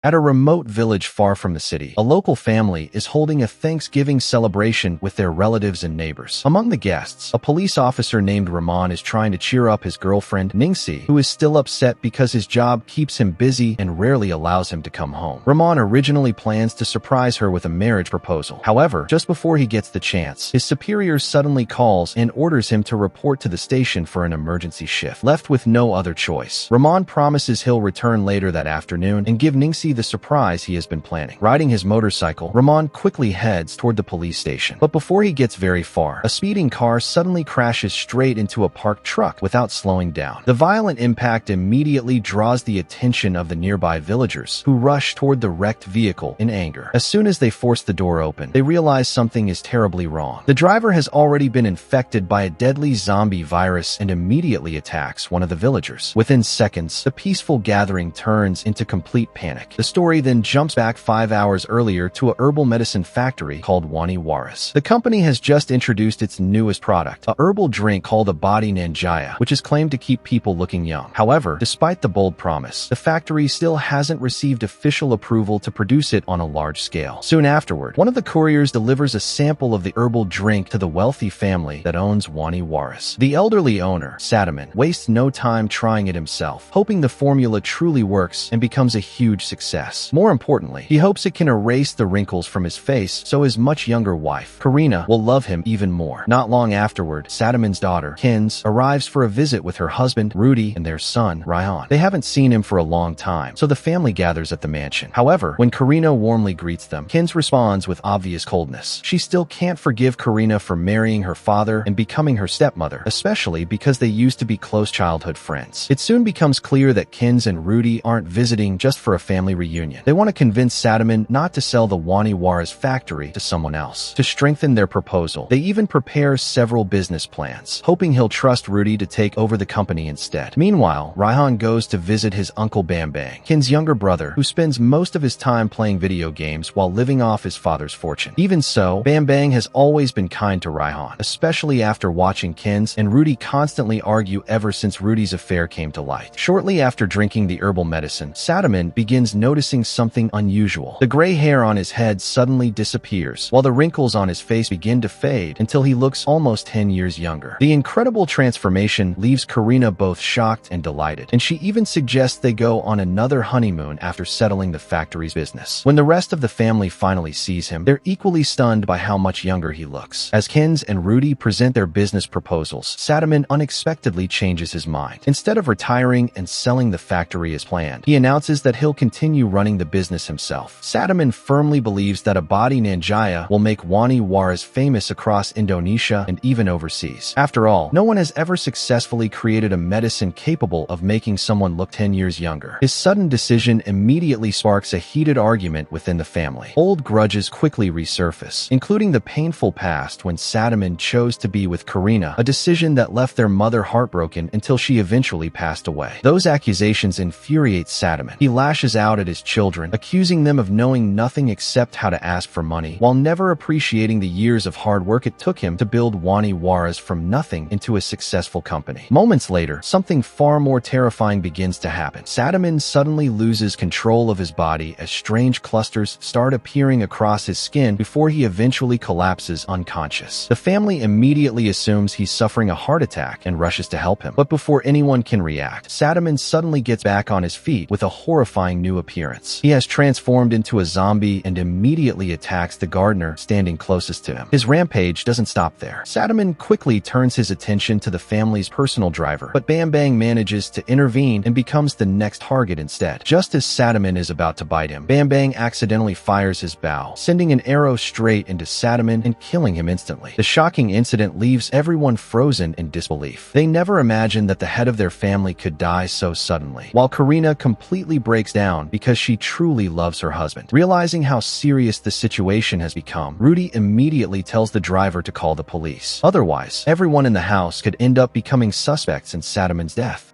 At a remote village far from the city, a local family is holding a Thanksgiving celebration with their relatives and neighbors. Among the guests, a police officer named Ramon is trying to cheer up his girlfriend, Ningxi, who is still upset because his job keeps him busy and rarely allows him to come home. Ramon originally plans to surprise her with a marriage proposal. However, just before he gets the chance, his superior suddenly calls and orders him to report to the station for an emergency shift. Left with no other choice, Ramon promises he'll return later that afternoon and give Ningxi the surprise he has been planning. Riding his motorcycle, Ramon quickly heads toward the police station. But before he gets very far, a speeding car suddenly crashes straight into a parked truck without slowing down. The violent impact immediately draws the attention of the nearby villagers, who rush toward the wrecked vehicle in anger. As soon as they force the door open, they realize something is terribly wrong. The driver has already been infected by a deadly zombie virus and immediately attacks one of the villagers. Within seconds, the peaceful gathering turns into complete panic. The story then jumps back 5 hours earlier to a herbal medicine factory called Wani Waris. The company has just introduced its newest product, a herbal drink called a body nanjaya, which is claimed to keep people looking young. However, despite the bold promise, the factory still hasn't received official approval to produce it on a large scale. Soon afterward, one of the couriers delivers a sample of the herbal drink to the wealthy family that owns Wani Waris. The elderly owner, Sadaman, wastes no time trying it himself, hoping the formula truly works and becomes a huge success. More importantly, he hopes it can erase the wrinkles from his face so his much younger wife, Karina, will love him even more. Not long afterward, Sadaman's daughter, Kins, arrives for a visit with her husband, Rudy, and their son, Raihan. They haven't seen him for a long time, so the family gathers at the mansion. However, when Karina warmly greets them, Kins responds with obvious coldness. She still can't forgive Karina for marrying her father and becoming her stepmother, especially because they used to be close childhood friends. It soon becomes clear that Kins and Rudy aren't visiting just for a family reunion. They want to convince Sadaman not to sell the Wani Waris factory to someone else. To strengthen their proposal, they even prepare several business plans, hoping he'll trust Rudy to take over the company instead. Meanwhile, Raihan goes to visit his uncle Bambang, Kin's younger brother, who spends most of his time playing video games while living off his father's fortune. Even so, Bambang has always been kind to Raihan, especially after watching Kin's and Rudy constantly argue ever since Rudy's affair came to light. Shortly after drinking the herbal medicine, Sadaman begins noticing something unusual. The gray hair on his head suddenly disappears, while the wrinkles on his face begin to fade until he looks almost 10 years younger. The incredible transformation leaves Karina both shocked and delighted, and she even suggests they go on another honeymoon after settling the factory's business. When the rest of the family finally sees him, they're equally stunned by how much younger he looks. As Kins and Rudy present their business proposals, Sadaman unexpectedly changes his mind. Instead of retiring and selling the factory as planned, he announces that he'll continue running the business himself. Sadaman firmly believes that a body nanjaya will make Wani Waris famous across Indonesia and even overseas. After all, no one has ever successfully created a medicine capable of making someone look 10 years younger. His sudden decision immediately sparks a heated argument within the family. Old grudges quickly resurface, including the painful past when Sadaman chose to be with Karina, a decision that left their mother heartbroken until she eventually passed away. Those accusations infuriate Sadaman. He lashes out at his children, accusing them of knowing nothing except how to ask for money, while never appreciating the years of hard work it took him to build Wani Waris from nothing into a successful company. Moments later, something far more terrifying begins to happen. Sadaman suddenly loses control of his body as strange clusters start appearing across his skin before he eventually collapses unconscious. The family immediately assumes he's suffering a heart attack and rushes to help him. But before anyone can react, Sadaman suddenly gets back on his feet with a horrifying new appearance. He has transformed into a zombie and immediately attacks the gardener standing closest to him. His rampage doesn't stop there. Sadaman quickly turns his attention to the family's personal driver, but Bambang manages to intervene and becomes the next target instead. Just as Sadaman is about to bite him, Bambang accidentally fires his bow, sending an arrow straight into Sadaman and killing him instantly. The shocking incident leaves everyone frozen in disbelief. They never imagined that the head of their family could die so suddenly, while Karina completely breaks down because she truly loves her husband. Realizing how serious the situation has become, Rudy immediately tells the driver to call the police. Otherwise, everyone in the house could end up becoming suspects in Sadaman's death.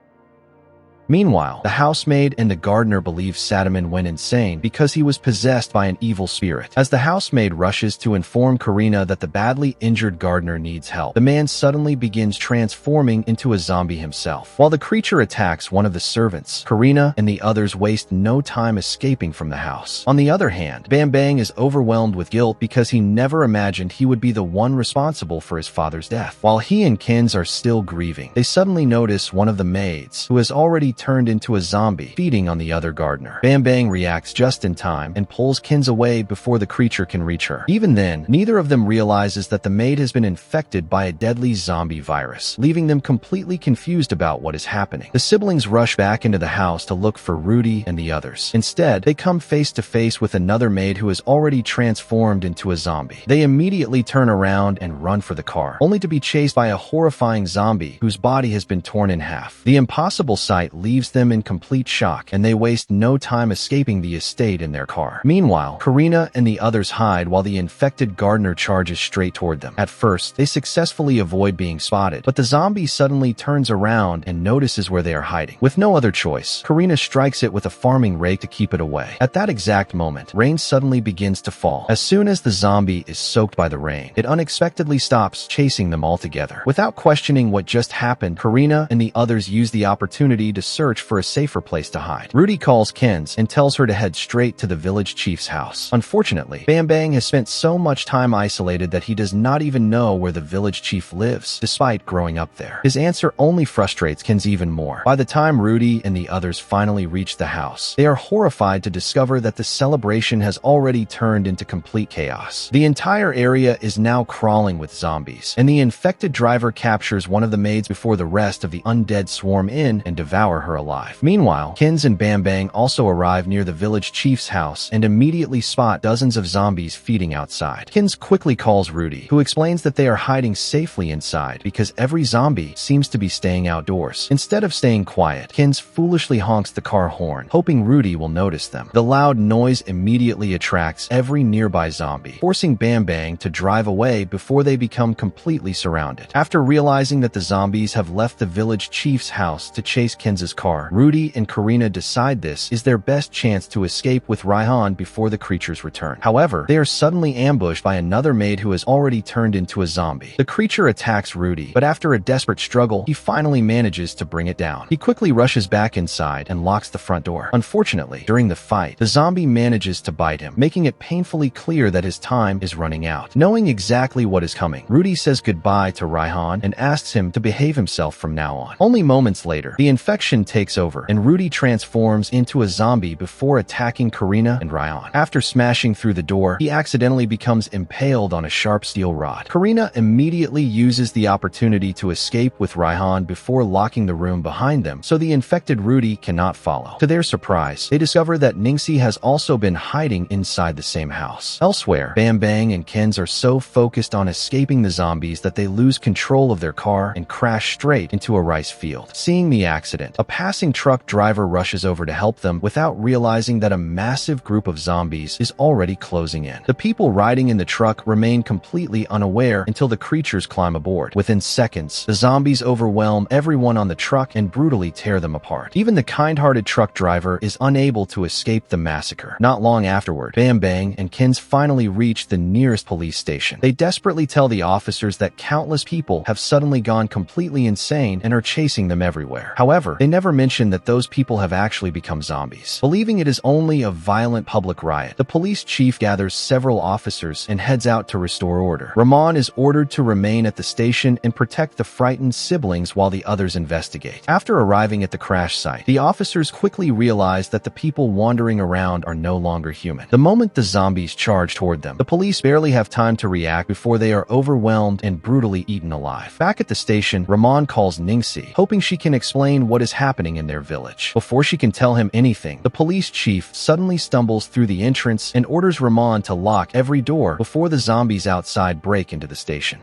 Meanwhile, the housemaid and the gardener believe Sadaman went insane because he was possessed by an evil spirit. As the housemaid rushes to inform Karina that the badly injured gardener needs help, the man suddenly begins transforming into a zombie himself. While the creature attacks one of the servants, Karina and the others waste no time escaping from the house. On the other hand, Bam Bang is overwhelmed with guilt because he never imagined he would be the one responsible for his father's death. While he and Kins are still grieving, they suddenly notice one of the maids, who has already turned into a zombie, feeding on the other gardener. Bam Bang reacts just in time and pulls Kins away before the creature can reach her. Even then, neither of them realizes that the maid has been infected by a deadly zombie virus, leaving them completely confused about what is happening. The siblings rush back into the house to look for Rudy and the others. Instead, they come face to face with another maid who has already transformed into a zombie. They immediately turn around and run for the car, only to be chased by a horrifying zombie whose body has been torn in half. The impossible sight leaves them in complete shock, and they waste no time escaping the estate in their car. Meanwhile, Karina and the others hide while the infected gardener charges straight toward them. At first, they successfully avoid being spotted, but the zombie suddenly turns around and notices where they are hiding. With no other choice, Karina strikes it with a farming rake to keep it away. At that exact moment, rain suddenly begins to fall. As soon as the zombie is soaked by the rain, it unexpectedly stops, chasing them altogether. Without questioning what just happened, Karina and the others use the opportunity to search for a safer place to hide. Rudy calls Kins and tells her to head straight to the village chief's house. Unfortunately, Bam Bang has spent so much time isolated that he does not even know where the village chief lives, despite growing up there. His answer only frustrates Kins even more. By the time Rudy and the others finally reach the house, they are horrified to discover that the celebration has already turned into complete chaos. The entire area is now crawling with zombies, and the infected driver captures one of the maids before the rest of the undead swarm in and devour her alive. Meanwhile, Kins and Bam Bang also arrive near the village chief's house and immediately spot dozens of zombies feeding outside. Kins quickly calls Rudy, who explains that they are hiding safely inside because every zombie seems to be staying outdoors. Instead of staying quiet, Kins foolishly honks the car horn, hoping Rudy will notice them. The loud noise immediately attracts every nearby zombie, forcing Bam Bang to drive away before they become completely surrounded. After realizing that the zombies have left the village chief's house to chase Kins's car, Rudy and Karina decide this is their best chance to escape with Raihan before the creatures return. However, they are suddenly ambushed by another maid who has already turned into a zombie. The creature attacks Rudy, but after a desperate struggle, he finally manages to bring it down. He quickly rushes back inside and locks the front door. Unfortunately, during the fight, the zombie manages to bite him, making it painfully clear that his time is running out. Knowing exactly what is coming, Rudy says goodbye to Raihan and asks him to behave himself from now on. Only moments later, the infection takes over, and Rudy transforms into a zombie before attacking Karina and Raihan. After smashing through the door, he accidentally becomes impaled on a sharp steel rod. Karina immediately uses the opportunity to escape with Raihan before locking the room behind them, so the infected Rudy cannot follow. To their surprise, they discover that Ningxi has also been hiding inside the same house. Elsewhere, Bam Bang and Kins are so focused on escaping the zombies that they lose control of their car and crash straight into a rice field. Seeing the accident, a passing truck driver rushes over to help them without realizing that a massive group of zombies is already closing in. The people riding in the truck remain completely unaware until the creatures climb aboard. Within seconds, the zombies overwhelm everyone on the truck and brutally tear them apart. Even the kind-hearted truck driver is unable to escape the massacre. Not long afterward, Bam Bang and Kins finally reach the nearest police station. They desperately tell the officers that countless people have suddenly gone completely insane and are chasing them everywhere. However, they never mention that those people have actually become zombies. Believing it is only a violent public riot, the police chief gathers several officers and heads out to restore order. Rahman is ordered to remain at the station and protect the frightened siblings while the others investigate. After arriving at the crash site, the officers quickly realize that the people wandering around are no longer human. The moment the zombies charge toward them, the police barely have time to react before they are overwhelmed and brutally eaten alive. Back at the station, Rahman calls Ningxi, hoping she can explain what is happening in their village. Before she can tell him anything, the police chief suddenly stumbles through the entrance and orders Rahman to lock every door before the zombies outside break into the station.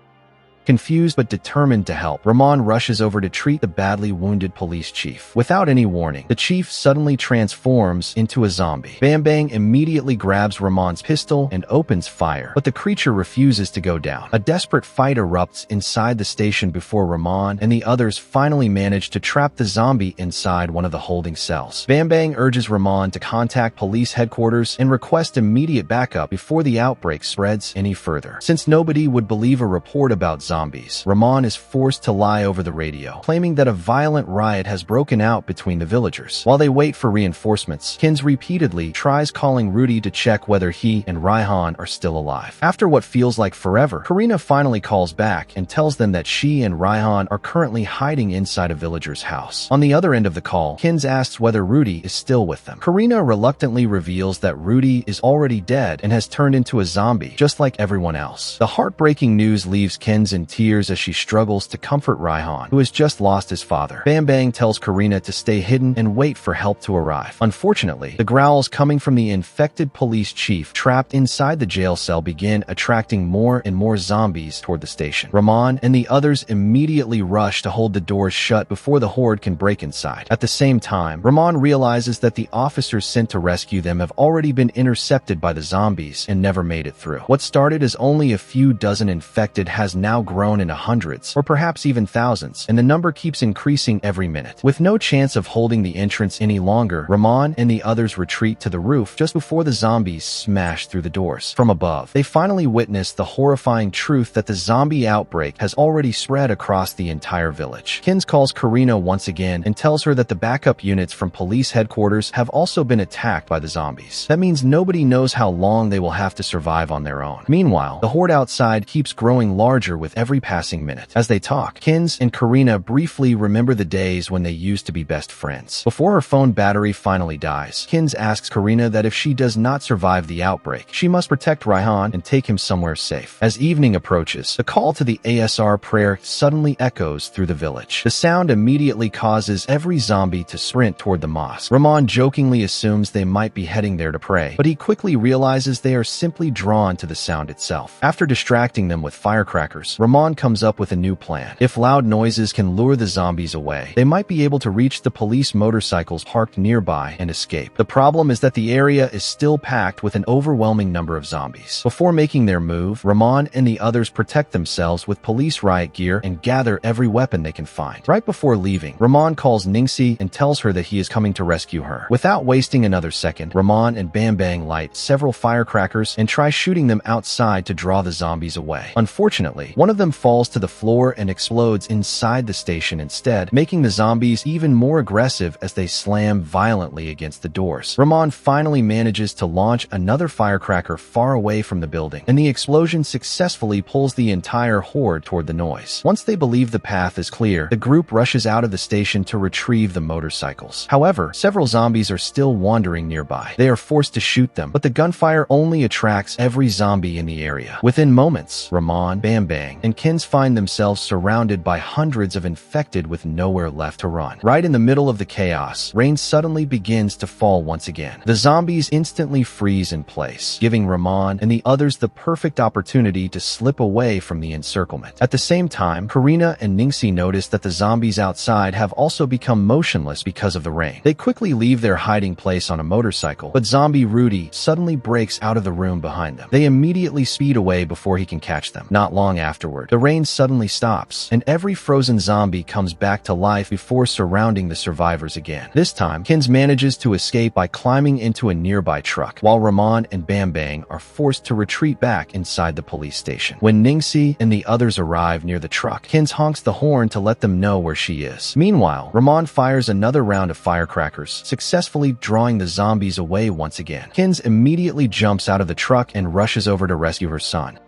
Confused but determined to help, Ramon rushes over to treat the badly wounded police chief. Without any warning, the chief suddenly transforms into a zombie. Bam Bang immediately grabs Ramon's pistol and opens fire, but the creature refuses to go down. A desperate fight erupts inside the station before Ramon and the others finally manage to trap the zombie inside one of the holding cells. Bam Bang urges Ramon to contact police headquarters and request immediate backup before the outbreak spreads any further. Since nobody would believe a report about zombies, Ramon is forced to lie over the radio, claiming that a violent riot has broken out between the villagers. While they wait for reinforcements, Kins repeatedly tries calling Rudy to check whether he and Raihan are still alive. After what feels like forever, Karina finally calls back and tells them that she and Raihan are currently hiding inside a villager's house. On the other end of the call, Kins asks whether Rudy is still with them. Karina reluctantly reveals that Rudy is already dead and has turned into a zombie, just like everyone else. The heartbreaking news leaves Kins in tears as she struggles to comfort Raihan, who has just lost his father. Bam Bang tells Karina to stay hidden and wait for help to arrive. Unfortunately, the growls coming from the infected police chief trapped inside the jail cell begin attracting more and more zombies toward the station. Ramon and the others immediately rush to hold the doors shut before the horde can break inside. At the same time, Ramon realizes that the officers sent to rescue them have already been intercepted by the zombies and never made it through. What started as only a few dozen infected has now grown into hundreds, or perhaps even thousands, and the number keeps increasing every minute. With no chance of holding the entrance any longer, Ramon and the others retreat to the roof just before the zombies smash through the doors. From above, they finally witness the horrifying truth that the zombie outbreak has already spread across the entire village. Kins calls Karina once again and tells her that the backup units from police headquarters have also been attacked by the zombies. That means nobody knows how long they will have to survive on their own. Meanwhile, the horde outside keeps growing larger with every passing minute. As they talk, Kins and Karina briefly remember the days when they used to be best friends. Before her phone battery finally dies, Kins asks Karina that if she does not survive the outbreak, she must protect Raihan and take him somewhere safe. As evening approaches, the call to the ASR prayer suddenly echoes through the village. The sound immediately causes every zombie to sprint toward the mosque. Ramon jokingly assumes they might be heading there to pray, but he quickly realizes they are simply drawn to the sound itself. After distracting them with firecrackers, Ramon comes up with a new plan. If loud noises can lure the zombies away, they might be able to reach the police motorcycles parked nearby and escape. The problem is that the area is still packed with an overwhelming number of zombies. Before making their move, Ramon and the others protect themselves with police riot gear and gather every weapon they can find. Right before leaving, Ramon calls Ningxi and tells her that he is coming to rescue her. Without wasting another second, Ramon and Bam Bang light several firecrackers and try shooting them outside to draw the zombies away. Unfortunately, one of them falls to the floor and explodes inside the station instead, making the zombies even more aggressive as they slam violently against the doors. Ramon finally manages to launch another firecracker far away from the building, and the explosion successfully pulls the entire horde toward the noise. Once they believe the path is clear, the group rushes out of the station to retrieve the motorcycles. However, several zombies are still wandering nearby. They are forced to shoot them, but the gunfire only attracts every zombie in the area. Within moments, Ramon, Bam Bang, and Kins find themselves surrounded by hundreds of infected with nowhere left to run. Right in the middle of the chaos, rain suddenly begins to fall once again. The zombies instantly freeze in place, giving Ramon and the others the perfect opportunity to slip away from the encirclement. At the same time, Karina and Ningxi notice that the zombies outside have also become motionless because of the rain. They quickly leave their hiding place on a motorcycle, but zombie Rudy suddenly breaks out of the room behind them. They immediately speed away before he can catch them. Not long afterward, the rain suddenly stops, and every frozen zombie comes back to life before surrounding the survivors again. This time, Kins manages to escape by climbing into a nearby truck, while Ramon and Bam Bang are forced to retreat back inside the police station. When Ningxi and the others arrive near the truck, Kins honks the horn to let them know where she is. Meanwhile, Ramon fires another round of firecrackers, successfully drawing the zombies away once again. Kins immediately jumps out of the truck and rushes over to rescue her son.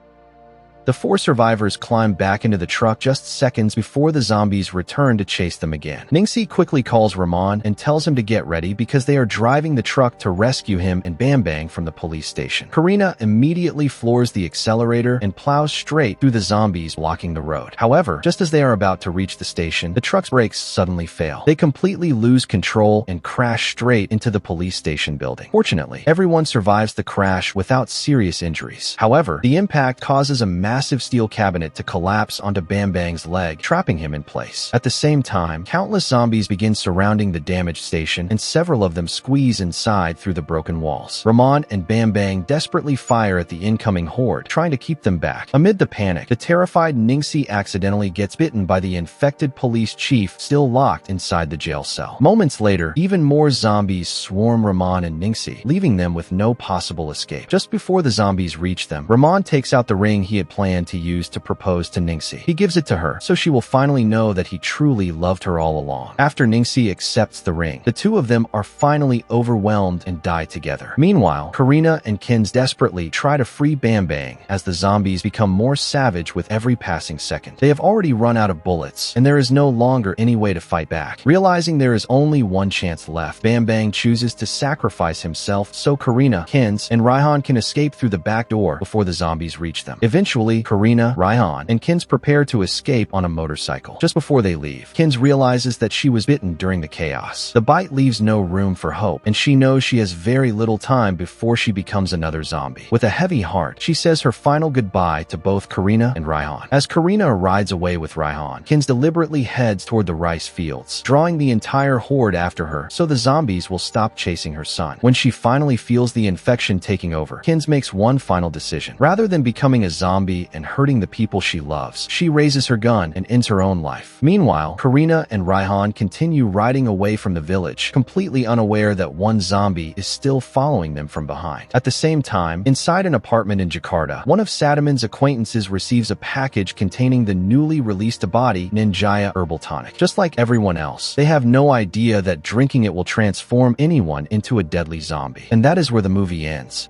The four survivors climb back into the truck just seconds before the zombies return to chase them again. Ningxi quickly calls Ramon and tells him to get ready because they are driving the truck to rescue him and Bam Bang from the police station. Karina immediately floors the accelerator and plows straight through the zombies blocking the road. However, just as they are about to reach the station, the truck's brakes suddenly fail. They completely lose control and crash straight into the police station building. Fortunately, everyone survives the crash without serious injuries. However, the impact causes a massive massive steel cabinet to collapse onto Bam Bang's leg, trapping him in place. At the same time, countless zombies begin surrounding the damaged station, and several of them squeeze inside through the broken walls. Ramon and Bam Bang desperately fire at the incoming horde, trying to keep them back. Amid the panic, the terrified Ningxi accidentally gets bitten by the infected police chief still locked inside the jail cell. Moments later, even more zombies swarm Ramon and Ningxi, leaving them with no possible escape. Just before the zombies reach them, Ramon takes out the ring he had planned to use to propose to Ningxi. He gives it to her, so she will finally know that he truly loved her all along. After Ningxi accepts the ring, the two of them are finally overwhelmed and die together. Meanwhile, Karina and Kins desperately try to free Bam Bang as the zombies become more savage with every passing second. They have already run out of bullets, and there is no longer any way to fight back. Realizing there is only one chance left, Bam Bang chooses to sacrifice himself so Karina, Kins, and Raihan can escape through the back door before the zombies reach them. Eventually, Karina, Raihan, and Kins prepare to escape on a motorcycle. Just before they leave, Kins realizes that she was bitten during the chaos. The bite leaves no room for hope, and she knows she has very little time before she becomes another zombie. With a heavy heart, she says her final goodbye to both Karina and Raihan. As Karina rides away with Raihan, Kins deliberately heads toward the rice fields, drawing the entire horde after her so the zombies will stop chasing her son. When she finally feels the infection taking over, Kins makes one final decision. Rather than becoming a zombie and hurting the people she loves, she raises her gun and ends her own life. Meanwhile, Karina and Raihan continue riding away from the village, completely unaware that one zombie is still following them from behind. At the same time, inside an apartment in Jakarta, one of Sadaman's acquaintances receives a package containing the newly released body Ninjaya herbal tonic. Just like everyone else, they have no idea that drinking it will transform anyone into a deadly zombie. And that is where the movie ends.